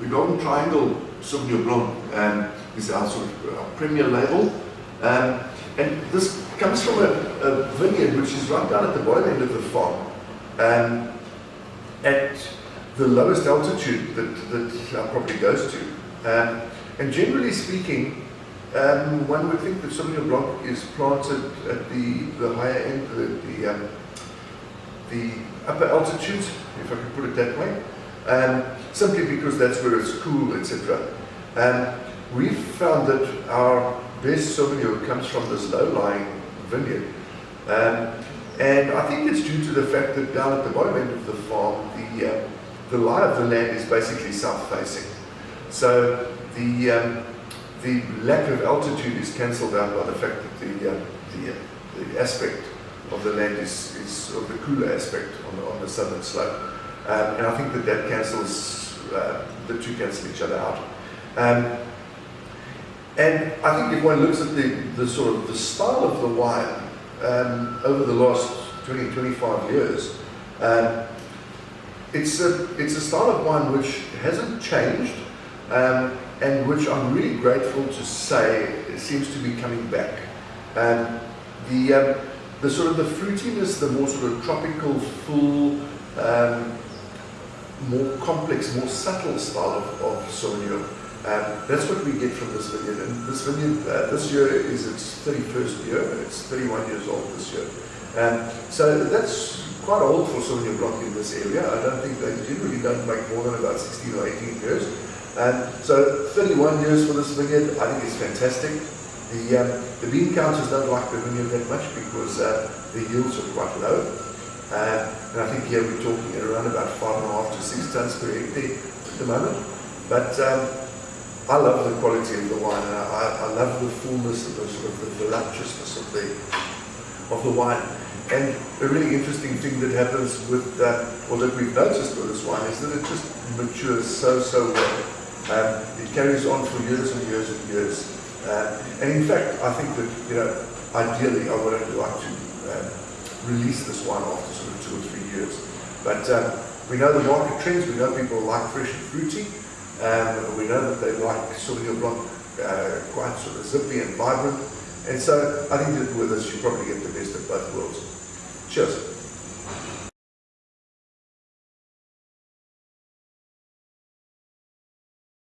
the Golden Triangle Sauvignon Blanc is our sort of premier label. And this comes from a vineyard which is right down at the bottom end of the farm, at the lowest altitude that our property goes to. And generally speaking, one would think that Sauvignon Blanc is planted at the higher end, the upper altitudes, if I can put it that way, simply because that's where it's cool, etc. We've found that our best Sauvignon comes from this low-lying vineyard, and I think it's due to the fact that down at the bottom end of the farm, the lie of the land is basically south-facing. So the lack of altitude is cancelled out by the fact that the aspect of the land is sort of the cooler aspect on the southern slope, and I think that cancels, the two cancel each other out. And I think if one looks at the sort of the style of the wine over the last 20-25 years, it's a style of wine which hasn't changed, and which I'm really grateful to say seems to be coming back. The sort of the fruitiness, the more sort of tropical, full, more complex, more subtle style of Sauvignon. That's what we get from this vineyard. And this vineyard this year is its 31st year. It's 31 years old this year. So that's quite old for Sauvignon Blanc in this area. I don't think they generally don't make more than about 16 or 18 years. So 31 years for this vineyard, I think is fantastic. The bean counters don't like the vineyard that much because the yields are quite low. And I think here we're talking around about 5.5 to 6 tons per hectare at the moment. But I love the quality of the wine, and I love the fullness and the sort of the voluptuousness of the wine. And a really interesting thing that happens with, or that we've noticed with this wine, is that it just matures so well. It carries on for years and years and years. And in fact, I think that, ideally I would like to release this wine after sort of 2 or 3 years. But we know the market trends, we know people like fresh and fruity. We know that they like Sauvignon Blanc quite sort of zippy and vibrant, and so I think that with this you probably get the best of both worlds. Cheers.